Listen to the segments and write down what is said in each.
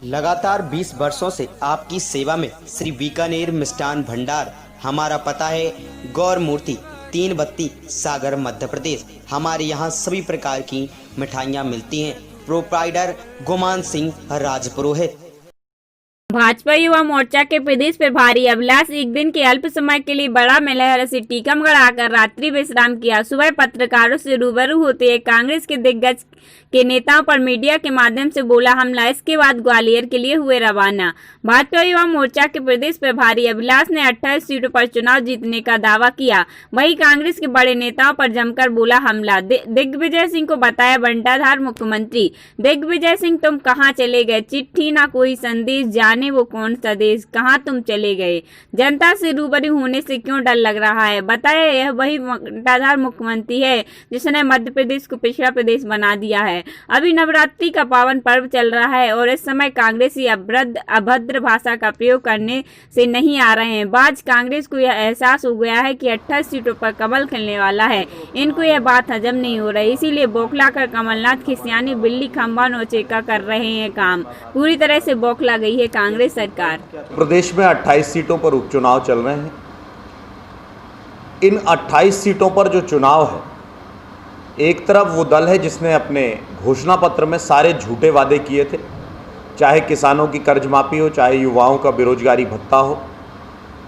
लगातार 20 वर्षों से आपकी सेवा में श्री बीकानेर मिष्ठान भंडार। हमारा पता है गौर मूर्ति 3 बत्ती सागर मध्य प्रदेश। हमारे यहाँ सभी प्रकार की मिठाइयाँ मिलती हैं। प्रोप्राइटर गुमान सिंह राजपुरोहित। भाजपा युवा मोर्चा के प्रदेश प्रभारी अभिलाष एक दिन के अल्प समय के लिए बड़ा मेलहर से टीकमगढ़ आकर रात्रि विश्राम किया। सुबह पत्रकारों से रूबरू होते कांग्रेस के दिग्गज के नेताओं पर मीडिया के माध्यम से बोला हमला। इसके बाद ग्वालियर के लिए हुए रवाना। भाजपा युवा मोर्चा के प्रदेश प्रभारी अभिलाष ने 28 सीटों पर चुनाव जीतने का दावा किया। वहीं कांग्रेस के बड़े नेताओं पर जमकर बोला हमला। दिग्विजय सिंह को बताया बंटाधार मुख्यमंत्री। दिग्विजय सिंह तुम कहां चले गए? चिट्ठी ना कोई संदेश, जाने वो कौन सा देश, कहां तुम चले गए? जनता से रूबरू होने से क्यों डर लग रहा है? बताया यह वही बंटाधार मुख्यमंत्री है जिसने मध्य प्रदेश को पिछड़ा प्रदेश बना दिया है। अभी नवरात्रि का पावन पर्व चल रहा है और इस समय कांग्रेसी अभद्र भाषा का प्रयोग करने से नहीं आ रहे हैं बाज। कांग्रेस को यह एहसास हो गया है कि 28 सीटों पर कमल खिलने वाला है। इनको यह बात हजम नहीं हो रही, इसीलिए बौखला कर कमलनाथ खिसियानी बिल्ली खंबा नोचेका कर रहे हैं काम। पूरी तरह से बौखला गई है कांग्रेस सरकार। प्रदेश में 28 सीटों पर उपचुनाव चल रहे हैं। इन 28 सीटों पर जो चुनाव है, एक तरफ वो दल है जिसने अपने घोषणा पत्र में सारे झूठे वादे किए थे, चाहे किसानों की कर्ज माफी हो, चाहे युवाओं का बेरोजगारी भत्ता हो,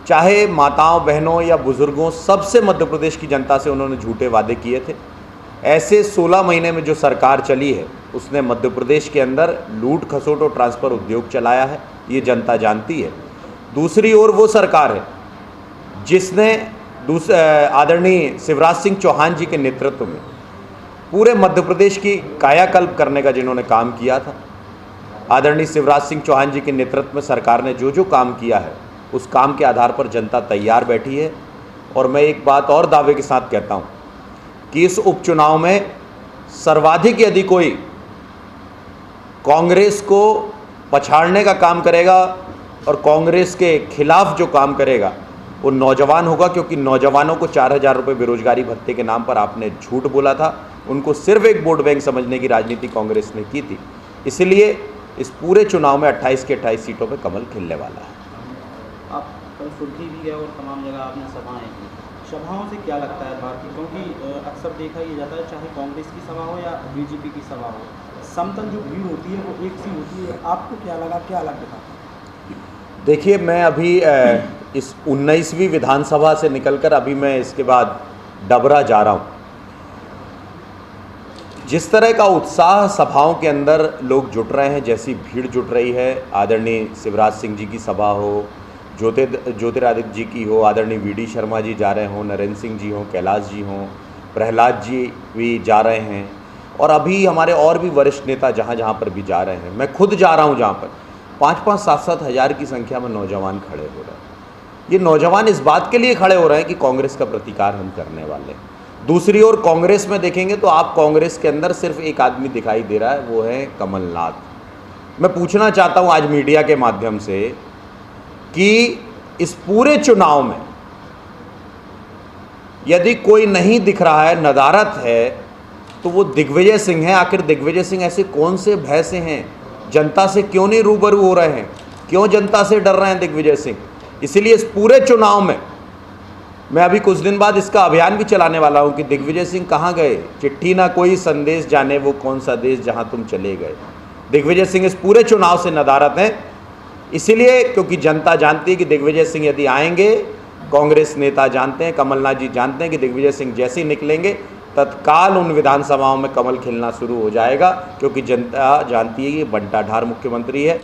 चाहे माताओं बहनों या बुजुर्गों, सबसे मध्य प्रदेश की जनता से उन्होंने झूठे वादे किए थे। ऐसे 16 महीने में जो सरकार चली है उसने मध्य प्रदेश के अंदर लूट खसोट और ट्रांसफ़र उद्योग चलाया है, ये जनता जानती है। दूसरी ओर वो सरकार है जिसने आदरणीय शिवराज सिंह चौहान जी के नेतृत्व में पूरे मध्य प्रदेश की कायाकल्प करने का जिन्होंने काम किया था। आदरणीय शिवराज सिंह चौहान जी के नेतृत्व में सरकार ने जो काम किया है उस काम के आधार पर जनता तैयार बैठी है। और मैं एक बात और दावे के साथ कहता हूं कि इस उपचुनाव में सर्वाधिक यदि कोई कांग्रेस को पछाड़ने का काम करेगा और कांग्रेस के खिलाफ जो काम करेगा वो नौजवान होगा, क्योंकि नौजवानों को 4000 रुपये बेरोजगारी भत्ते के नाम पर आपने झूठ बोला था। उनको सिर्फ एक वोट बैंक समझने की राजनीति कांग्रेस ने की थी। इसलिए इस पूरे चुनाव में 28 के 28 सीटों पर कमल खिलने वाला है। आप कल सुर्खी भी गए और तमाम जगह आपने सभाएं की। सभाओं से क्या लगता है भारतीय, क्योंकि अक्सर देखा ये जाता है चाहे कांग्रेस की सभा हो या बीजेपी की सभा हो, समतल जो भीड़ होती है वो एक सी होती है। आपको क्या लगा, क्या लग रहा? देखिए, मैं अभी इस 19वीं विधानसभा से निकलकर अभी मैं इसके बाद डबरा जा रहा हूँ। जिस तरह का उत्साह सभाओं के अंदर लोग जुट रहे हैं, जैसी भीड़ जुट रही है, आदरणीय शिवराज सिंह जी की सभा हो, ज्योतिरादित्य जी की हो, आदरणीय वीडी शर्मा जी जा रहे हों, नरेंद्र सिंह जी हों, कैलाश जी हों, प्रहलाद जी भी जा रहे हैं, और अभी हमारे और भी वरिष्ठ नेता जहाँ जहाँ पर भी जा रहे हैं। मैं खुद जा रहा हूँ जहाँ पर 5-5, 7-7 हज़ार की संख्या में नौजवान खड़े हो रहे हैं। ये नौजवान इस बात के लिए खड़े हो रहे हैं कि कांग्रेस का प्रतिकार हम करने वाले हैं। दूसरी ओर कांग्रेस में देखेंगे तो आप कांग्रेस के अंदर सिर्फ एक आदमी दिखाई दे रहा है, वो है कमलनाथ। मैं पूछना चाहता हूं आज मीडिया के माध्यम से कि इस पूरे चुनाव में यदि कोई नहीं दिख रहा है, नदारत है, तो वो दिग्विजय सिंह है। आखिर दिग्विजय सिंह ऐसे कौन से भय से हैं? जनता से क्यों नहीं रूबरू हो रहे हैं? क्यों जनता से डर रहे हैं दिग्विजय सिंह? इसलिए इस पूरे चुनाव में मैं अभी कुछ दिन बाद इसका अभियान भी चलाने वाला हूं कि दिग्विजय सिंह कहां गए? चिट्ठी ना कोई संदेश, जाने वो कौन सा देश, जहां तुम चले गए। दिग्विजय सिंह इस पूरे चुनाव से नदारत हैं, इसीलिए क्योंकि जनता जानती है कि दिग्विजय सिंह यदि आएंगे, कांग्रेस नेता जानते हैं, कमलनाथ जी जानते हैं कि दिग्विजय सिंह जैसे ही निकलेंगे तत्काल उन विधानसभाओं में कमल खिलना शुरू हो जाएगा, क्योंकि जनता जानती है कि बंटाधार मुख्यमंत्री है।